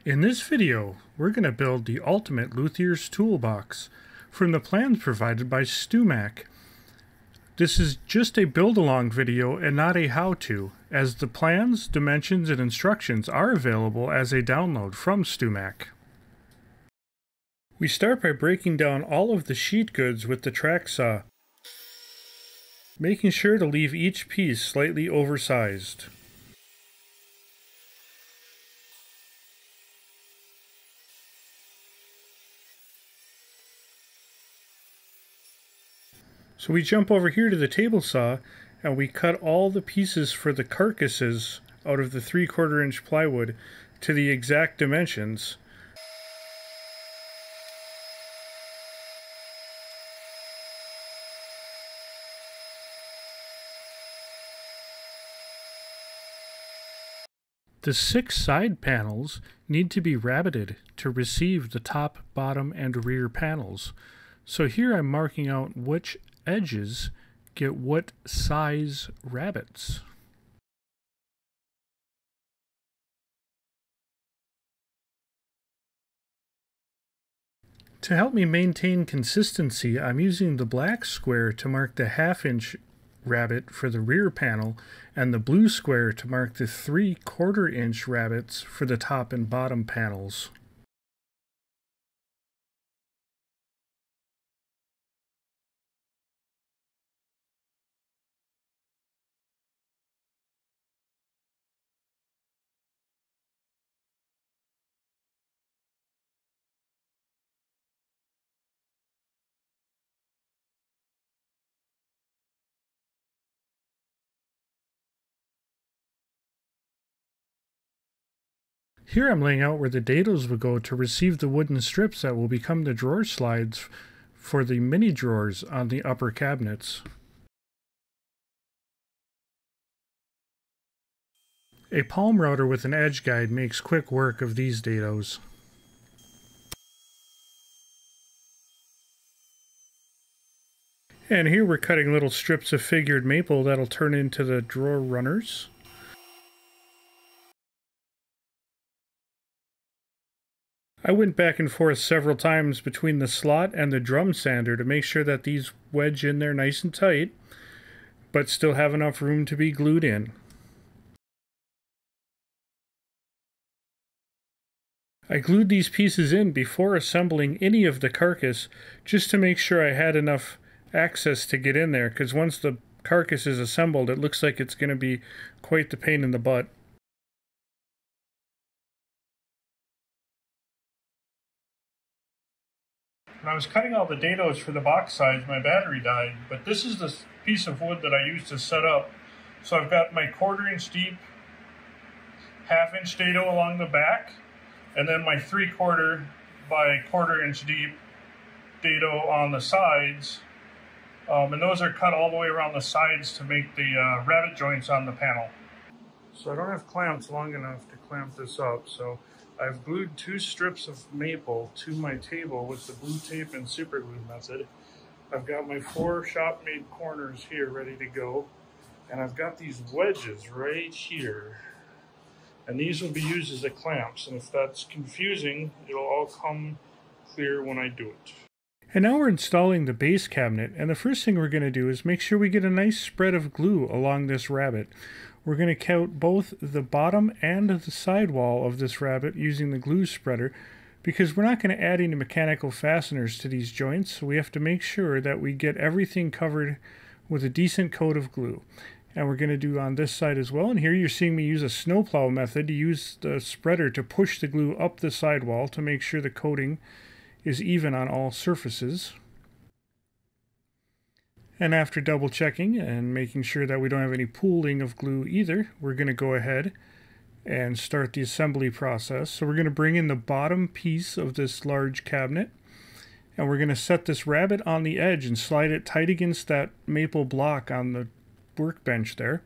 In this video, we're going to build the ultimate Luthier's toolbox from the plans provided by StewMac. This is just a build-along video and not a how-to, as the plans, dimensions, and instructions are available as a download from StewMac. We start by breaking down all of the sheet goods with the track saw, making sure to leave each piece slightly oversized. So we jump over here to the table saw and we cut all the pieces for the carcasses out of the 3/4 inch plywood to the exact dimensions. The 6 side panels need to be rabbited to receive the top, bottom, and rear panels. So here I'm marking out which edges get what size rabbets. To help me maintain consistency, I'm using the black square to mark the 1/2 inch rabbet for the rear panel and the blue square to mark the 3/4 inch rabbets for the top and bottom panels. Here I'm laying out where the dados will go to receive the wooden strips that will become the drawer slides for the mini drawers on the upper cabinets. A palm router with an edge guide makes quick work of these dados. And here we're cutting little strips of figured maple that'll turn into the drawer runners. I went back and forth several times between the slot and the drum sander to make sure that these wedge in there nice and tight, but still have enough room to be glued in. I glued these pieces in before assembling any of the carcass just to make sure I had enough access to get in there, because once the carcass is assembled, it looks like it's going to be quite the pain in the butt. When I was cutting all the dados for the box sides, my battery died, but this is the piece of wood that I used to set up. So I've got my 1/4 inch deep 1/2 inch dado along the back, and then my 3/4 by 1/4 inch deep dado on the sides. And those are cut all the way around the sides to make the rabbet joints on the panel. So I don't have clamps long enough to clamp this up, so I've glued 2 strips of maple to my table with the blue tape and super glue method. I've got my 4 shop-made corners here ready to go, and I've got these wedges right here. And these will be used as the clamps, and if that's confusing, it'll all come clear when I do it. And now we're installing the base cabinet, and the first thing we're going to do is make sure we get a nice spread of glue along this rabbet. We're going to count both the bottom and the side wall of this rabbet using the glue spreader, because we're not going to add any mechanical fasteners to these joints, so we have to make sure that we get everything covered with a decent coat of glue. And we're going to do on this side as well. And here you're seeing me use a snowplow method to use the spreader to push the glue up the sidewall to make sure the coating is even on all surfaces. And after double checking and making sure that we don't have any pooling of glue either, we're going to go ahead and start the assembly process. So we're going to bring in the bottom piece of this large cabinet, and we're going to set this rabbet on the edge and slide it tight against that maple block on the workbench there.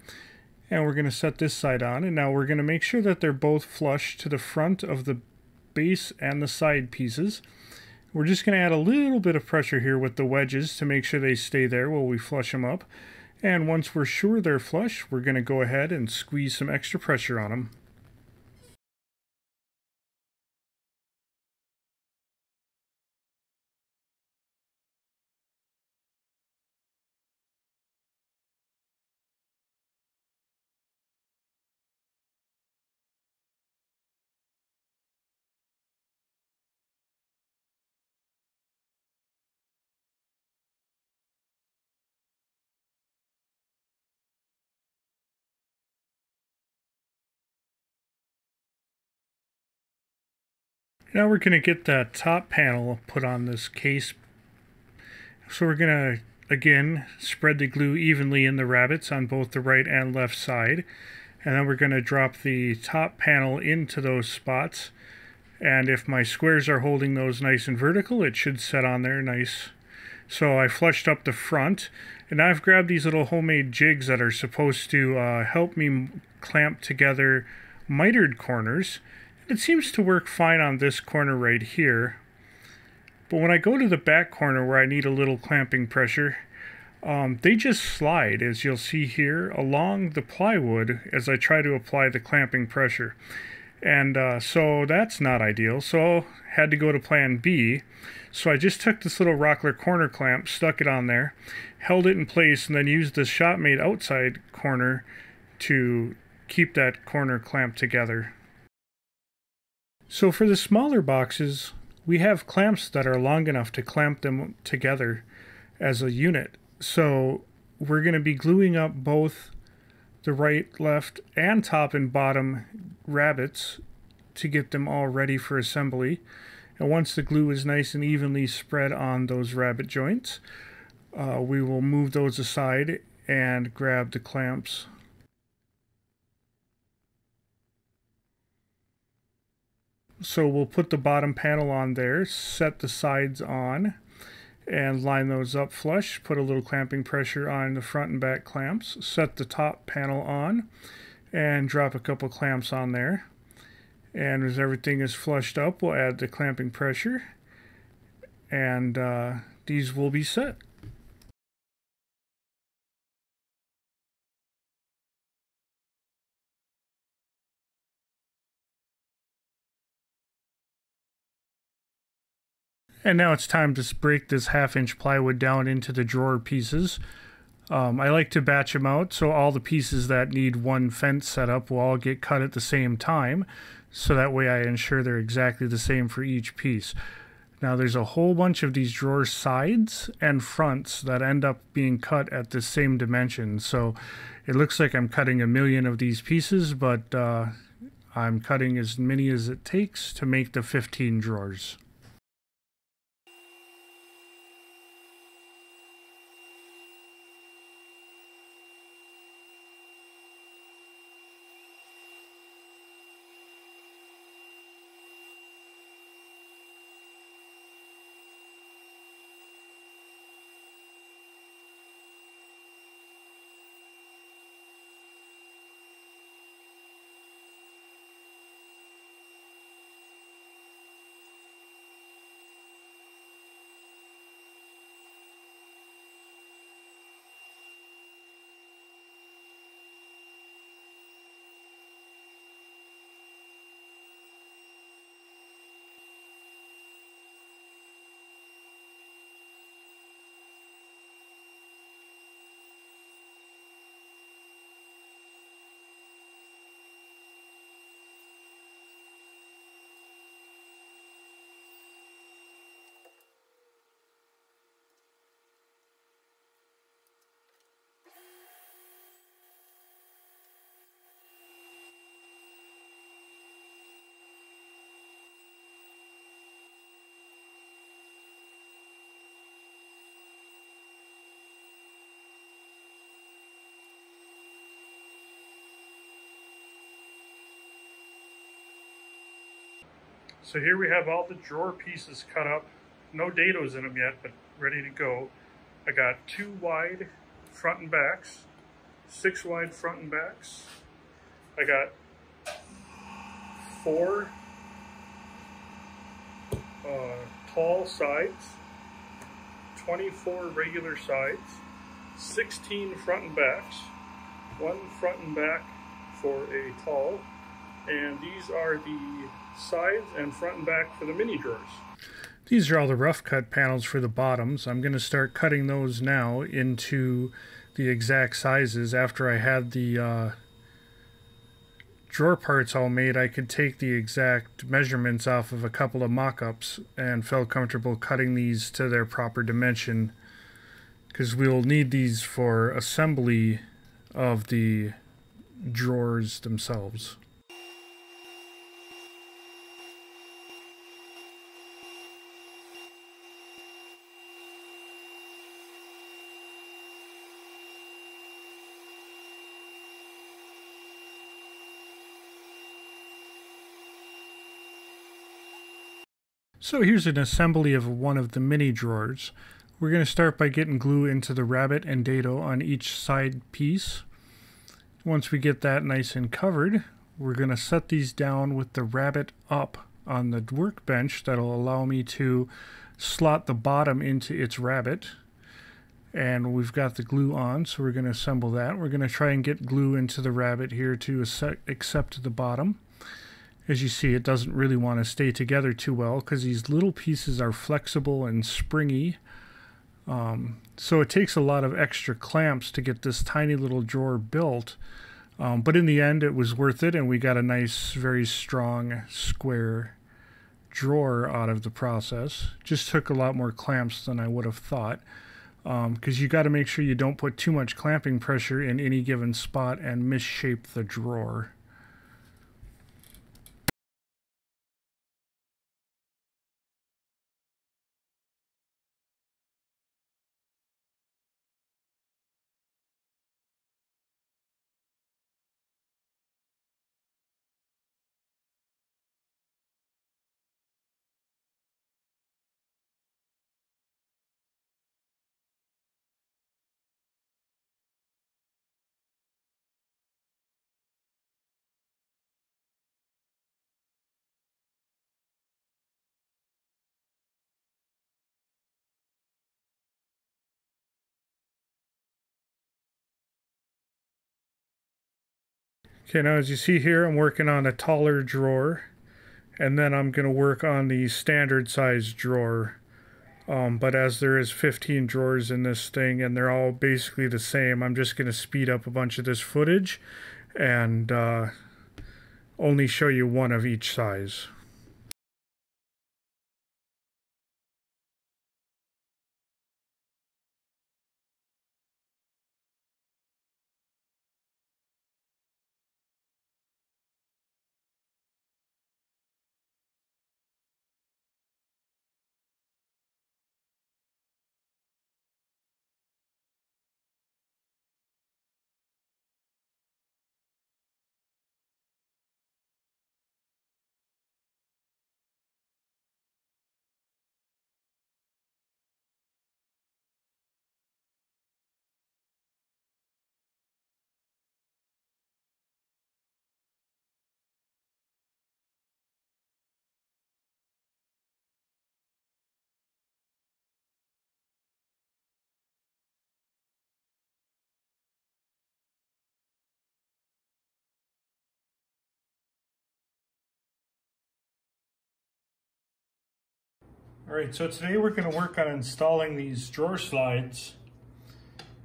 And we're going to set this side on, and now we're going to make sure that they're both flush to the front of the base and the side pieces. We're just going to add a little bit of pressure here with the wedges to make sure they stay there while we flush them up. And once we're sure they're flush, we're going to go ahead and squeeze some extra pressure on them. Now we're going to get that top panel put on this case. So we're going to, again, spread the glue evenly in the rabbets on both the right and left side. And then we're going to drop the top panel into those spots. And if my squares are holding those nice and vertical, it should set on there nice. So I flushed up the front. And now I've grabbed these little homemade jigs that are supposed to help me clamp together mitered corners. It seems to work fine on this corner right here. But when I go to the back corner where I need a little clamping pressure, they just slide, as you'll see here, along the plywood as I try to apply the clamping pressure. And so that's not ideal. So had to go to plan B. So I just took this little Rockler corner clamp, stuck it on there, held it in place, and then used the shop-made outside corner to keep that corner clamped together. So for the smaller boxes, we have clamps that are long enough to clamp them together as a unit. So we're going to be gluing up both the right, left, and top and bottom rabbets to get them all ready for assembly. And once the glue is nice and evenly spread on those rabbet joints, we will move those aside and grab the clamps. So we'll put the bottom panel on there, set the sides on, and line those up flush. Put a little clamping pressure on the front and back clamps. Set the top panel on, and drop a couple clamps on there. And as everything is flushed up, we'll add the clamping pressure, and these will be set. And now it's time to break this 1/2-inch plywood down into the drawer pieces. I like to batch them out, so all the pieces that need one fence setup will all get cut at the same time, so that way I ensure they're exactly the same for each piece. Now there's a whole bunch of these drawer sides and fronts that end up being cut at the same dimension, so it looks like I'm cutting a million of these pieces, but I'm cutting as many as it takes to make the 15 drawers. So here we have all the drawer pieces cut up. No dados in them yet, but ready to go. I got 2 wide front and backs, 6 wide front and backs. I got 4 tall sides, 24 regular sides, 16 front and backs, 1 front and back for a tall, and these are the sides and front and back for the mini drawers. These are all the rough cut panels for the bottoms. I'm going to start cutting those now into the exact sizes. After I had the drawer parts all made, I could take the exact measurements off of a couple of mock-ups and felt comfortable cutting these to their proper dimension, because we'll need these for assembly of the drawers themselves. So here's an assembly of one of the mini drawers. We're going to start by getting glue into the rabbit and dado on each side piece. Once we get that nice and covered, we're going to set these down with the rabbit up on the workbench. That'll allow me to slot the bottom into its rabbit. And we've got the glue on, so we're going to assemble that. We're going to try and get glue into the rabbit here to accept the bottom. As you see, it doesn't really want to stay together too well because these little pieces are flexible and springy. So it takes a lot of extra clamps to get this tiny little drawer built. But in the end, it was worth it, and we got a nice, very strong, square drawer out of the process. Just took a lot more clamps than I would have thought. Because you got to make sure you don't put too much clamping pressure in any given spot and misshape the drawer. Okay, now as you see here, I'm working on a taller drawer, and then I'm going to work on the standard size drawer. But as there is 15 drawers in this thing, and they're all basically the same, I'm just going to speed up a bunch of this footage and only show you one of each size. Alright, so today we're going to work on installing these drawer slides,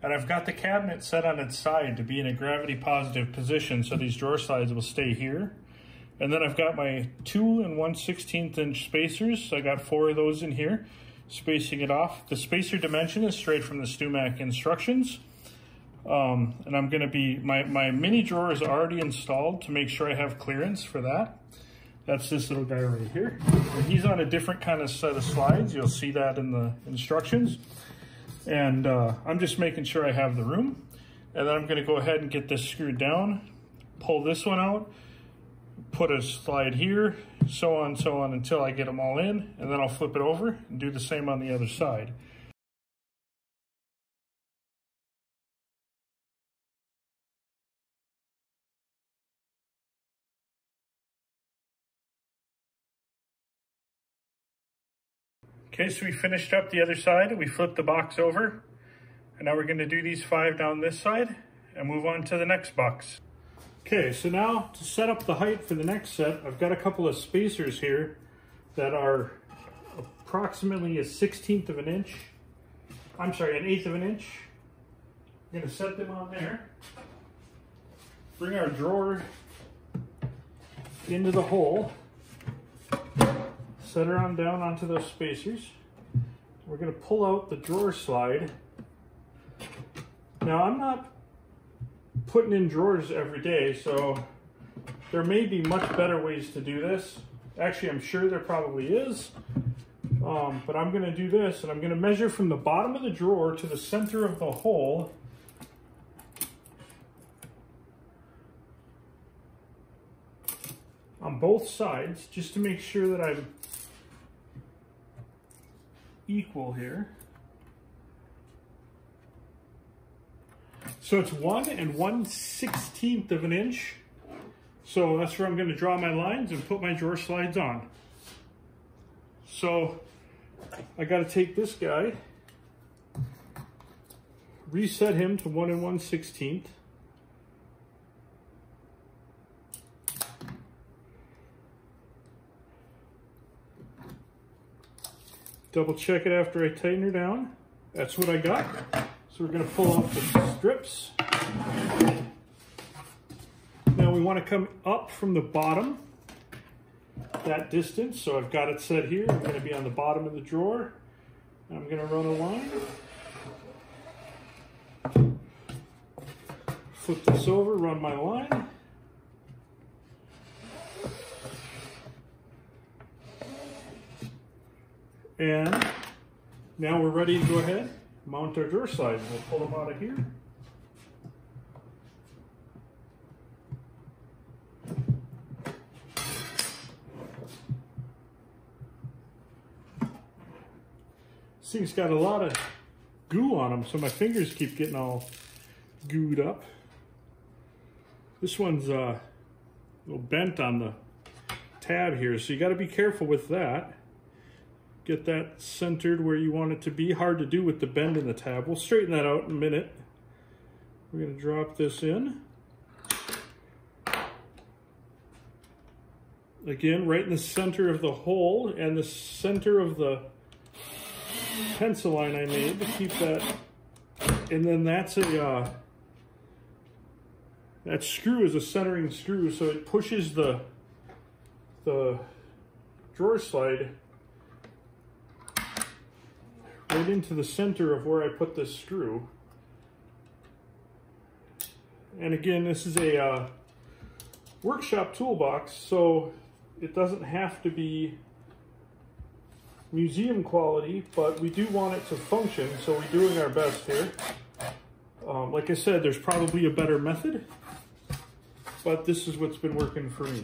and I've got the cabinet set on its side to be in a gravity positive position so these drawer slides will stay here. And then I've got my 2 1/16 inch spacers, so I got 4 of those in here, spacing it off. The spacer dimension is straight from the StewMac instructions. And I'm going to be, my mini drawer is already installed to make sure I have clearance for that. That's this little guy right here. And he's on a different kind of set of slides. You'll see that in the instructions. And I'm just making sure I have the room. And then I'm going to go ahead and get this screwed down, pull this one out, put a slide here, so on until I get them all in. And then I'll flip it over and do the same on the other side. Okay, so we finished up the other side. We flipped the box over, and now we're going to do these 5 down this side and move on to the next box. Okay, so now to set up the height for the next set, I've got a couple of spacers here that are approximately a 1/16 of an inch. I'm sorry, an 1/8 of an inch. I'm going to set them on there. Bring our drawer into the hole. Set her on down onto those spacers. We're going to pull out the drawer slide. Now I'm not putting in drawers every day, so there may be much better ways to do this. Actually, I'm sure there probably is. But I'm going to do this, and I'm going to measure from the bottom of the drawer to the center of the hole. On both sides, just to make sure that I'm equal here. So it's 1 1/16 of an inch. So that's where I'm going to draw my lines and put my drawer slides on. So I got to take this guy, reset him to 1 1/16. Double check it after I tighten her down. That's what I got. So we're going to pull off the strips. Now we want to come up from the bottom that distance. So I've got it set here. I'm going to be on the bottom of the drawer. I'm going to run a line. Flip this over, run my line. And now we're ready to go ahead, mount our drawer slides. We'll pull them out of here. This thing's got a lot of goo on them, so my fingers keep getting all gooed up. This one's a little bent on the tab here, so you got to be careful with that. Get that centered where you want it to be. Hard to do with the bend in the tab. We'll straighten that out in a minute. We're going to drop this in. Again, right in the center of the hole and the center of the pencil line I made to keep that. And then that's a that screw is a centering screw, so it pushes the drawer slide right into the center of where I put this screw. And again, this is a workshop toolbox, so it doesn't have to be museum quality, but we do want it to function, so we're doing our best here. Like I said, there's probably a better method, but this is what's been working for me.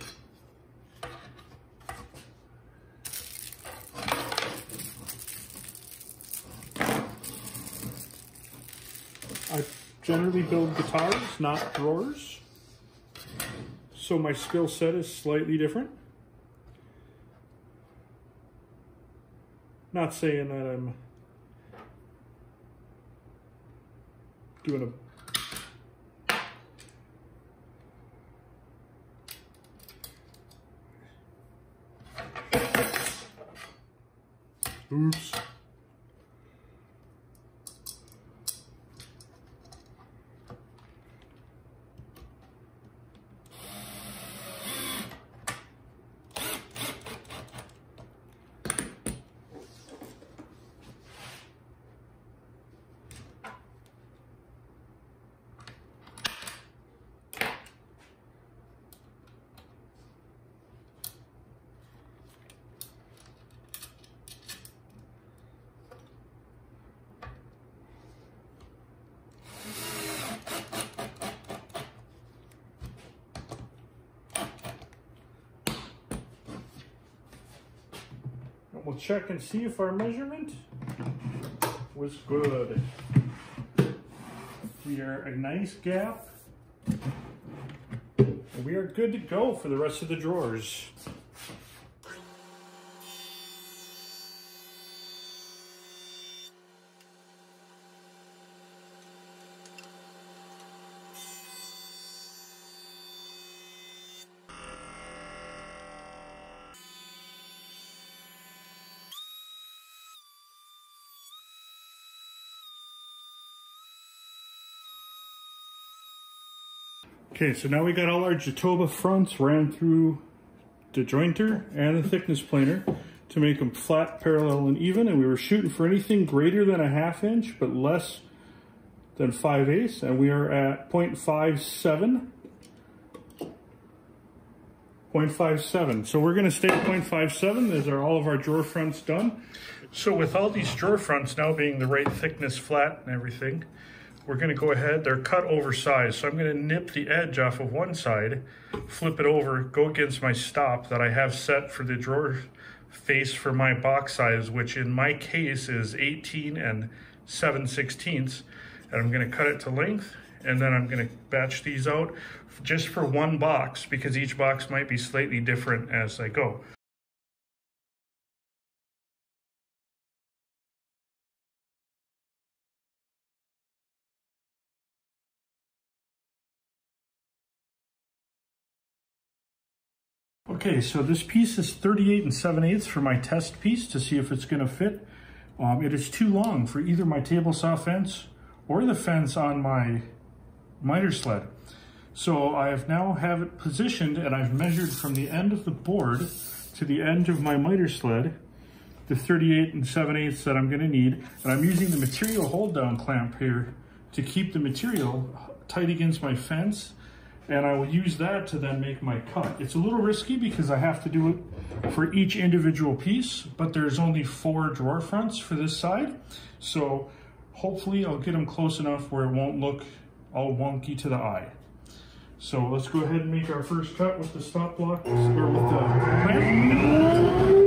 I generally build guitars, not drawers, so my skill set is slightly different. Not saying that I'm doing a oops. We'll check and see if our measurement was good. We are a nice gap. We are good to go for the rest of the drawers. Okay, so now we got all our Jatoba fronts ran through the jointer and the thickness planer to make them flat, parallel, and even, and we were shooting for anything greater than a ½ inch, but less than 5/8, and we are at 0.57. 0.57. So we're gonna stay at 0.57. These are all of our drawer fronts done. So with all these drawer fronts now being the right thickness, flat, and everything, we're going to go ahead, they're cut oversized, so I'm going to nip the edge off of one side, flip it over, go against my stop that I have set for the drawer face for my box size, which in my case is 18 and 7/16. And I'm gonna cut it to length, and then I'm gonna batch these out just for one box, because each box might be slightly different as I go. Okay, so this piece is 38 7/8 for my test piece to see if it's gonna fit. It is too long for either my table saw fence or the fence on my miter sled. So I have now have it positioned, and I've measured from the end of the board to the end of my miter sled, the 38 7/8 that I'm gonna need. And I'm using the material hold down clamp here to keep the material tight against my fence. And I will use that to then make my cut. It's a little risky because I have to do it for each individual piece, but there's only 4 drawer fronts for this side. So hopefully I'll get them close enough where it won't look all wonky to the eye. So let's go ahead and make our first cut with the stop block, or with the clamp.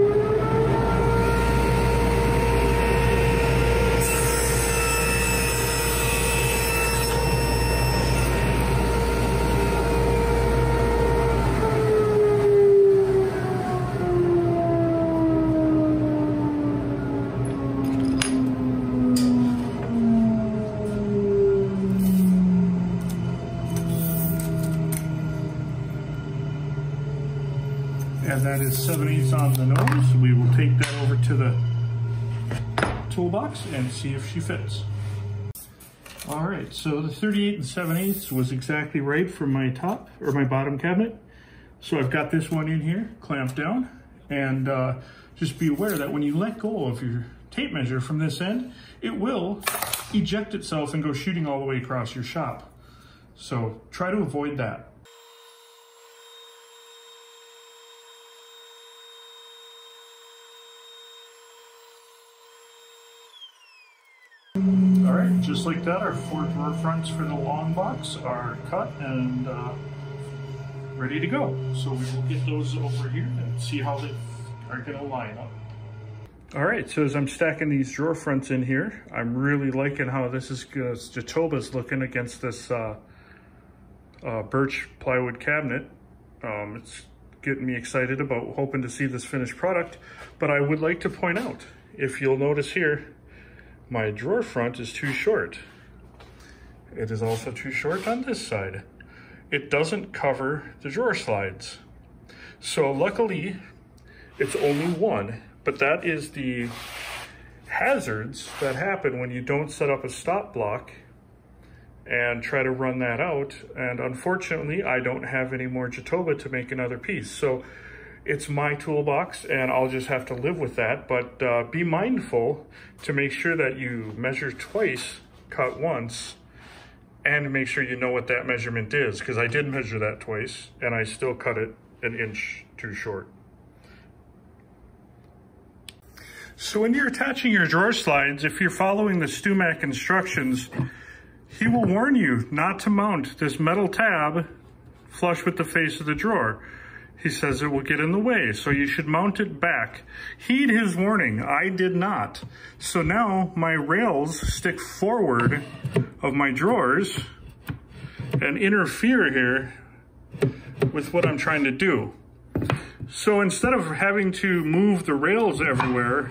And that is 7/8 on the nose. We will take that over to the toolbox and see if she fits. All right, so the 38 7/8 was exactly right for my top or my bottom cabinet. So I've got this one in here, clamped down, and just be aware that when you let go of your tape measure from this end, it will eject itself and go shooting all the way across your shop. So try to avoid that. All right, just like that, our 4 drawer fronts for the long box are cut and ready to go. So we will get those over here and see how they are gonna line up. All right, so as I'm stacking these drawer fronts in here, I'm really liking how this Jatoba's looking against this birch plywood cabinet. It's getting me excited about hoping to see this finished product. But I would like to point out, if you'll notice here, my drawer front is too short. It is also too short on this side. It doesn't cover the drawer slides. So luckily, it's only one, but that is the hazards that happen when you don't set up a stop block and try to run that out. And unfortunately, I don't have any more Jatoba to make another piece. So it's my toolbox, and I'll just have to live with that. But be mindful to make sure that you measure twice, cut once, and make sure you know what that measurement is, because I did measure that twice, and I still cut it an inch too short. So when you're attaching your drawer slides, if you're following the StewMac instructions, he will warn you not to mount this metal tab flush with the face of the drawer. He says it will get in the way, so you should mount it back. Heed his warning. I did not. So now my rails stick forward of my drawers and interfere here with what I'm trying to do. So instead of having to move the rails everywhere,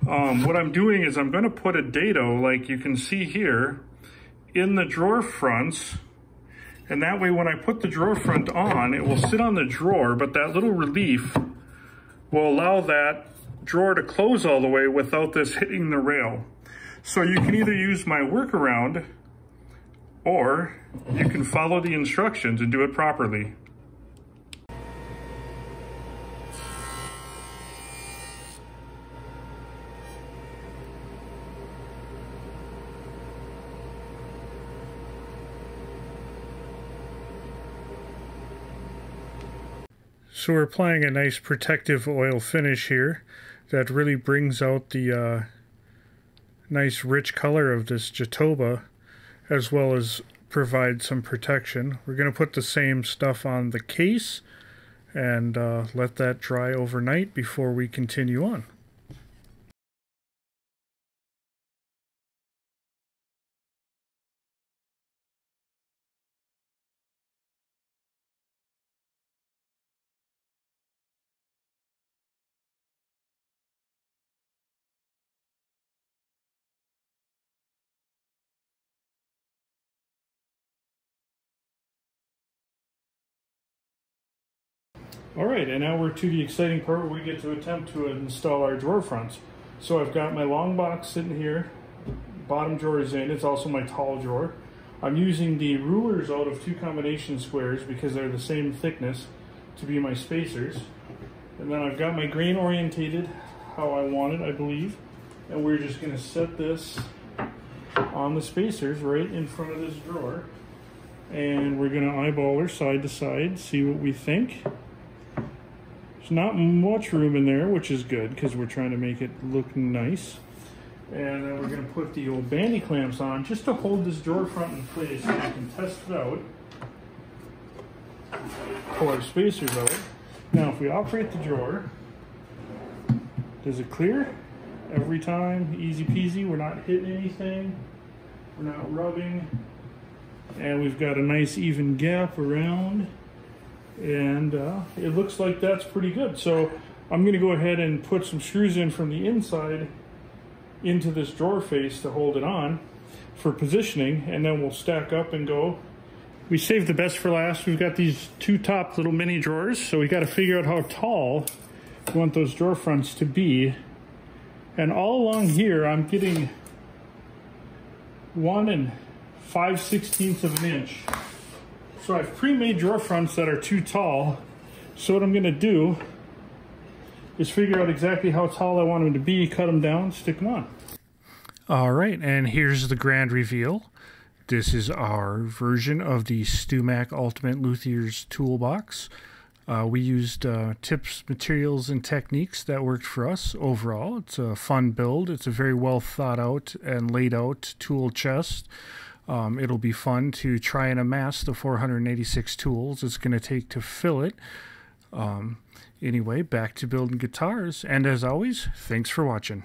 what I'm doing is I'm going to put a dado, like you can see here, in the drawer fronts. And that way, when I put the drawer front on, it will sit on the drawer, but that little relief will allow that drawer to close all the way without this hitting the rail. So you can either use my workaround, or you can follow the instructions and do it properly. So we're applying a nice protective oil finish here that really brings out the nice rich color of this Jatoba, as well as provide some protection. We're going to put the same stuff on the case and let that dry overnight before we continue on. Alright, and now we're to the exciting part where we get to attempt to install our drawer fronts. So I've got my long box sitting here, bottom drawer is in, it's also my tall drawer. I'm using the rulers out of 2 combination squares because they're the same thickness to be my spacers. And then I've got my grain orientated how I want it, I believe. And we're just going to set this on the spacers right in front of this drawer. And we're going to eyeball her side to side, see what we think. There's not much room in there, which is good because we're trying to make it look nice. And then we're going to put the old bandy clamps on just to hold this drawer front in place so we can test it out. Pull our spacers out. Now if we operate the drawer, does it clear? Every time, easy peasy, we're not hitting anything, we're not rubbing, and we've got a nice even gap around. And it looks like that's pretty good. So I'm going to go ahead and put some screws in from the inside into this drawer face to hold it on for positioning, and then we'll stack up and go. We saved the best for last. We've got these 2 top little mini drawers, so we got to figure out how tall we want those drawer fronts to be. And all along here I'm getting 1 5/16 of an inch. So I've pre-made drawer fronts that are too tall. So what I'm going to do is figure out exactly how tall I want them to be, cut them down, stick them on. All right, and here's the grand reveal. This is our version of the StewMac Ultimate Luthier's toolbox. We used tips, materials, and techniques that worked for us overall. It's a fun build. It's a very well thought out and laid out tool chest. It'll be fun to try and amass the 486 tools it's going to take to fill it. Anyway, back to building guitars, and as always, thanks for watching.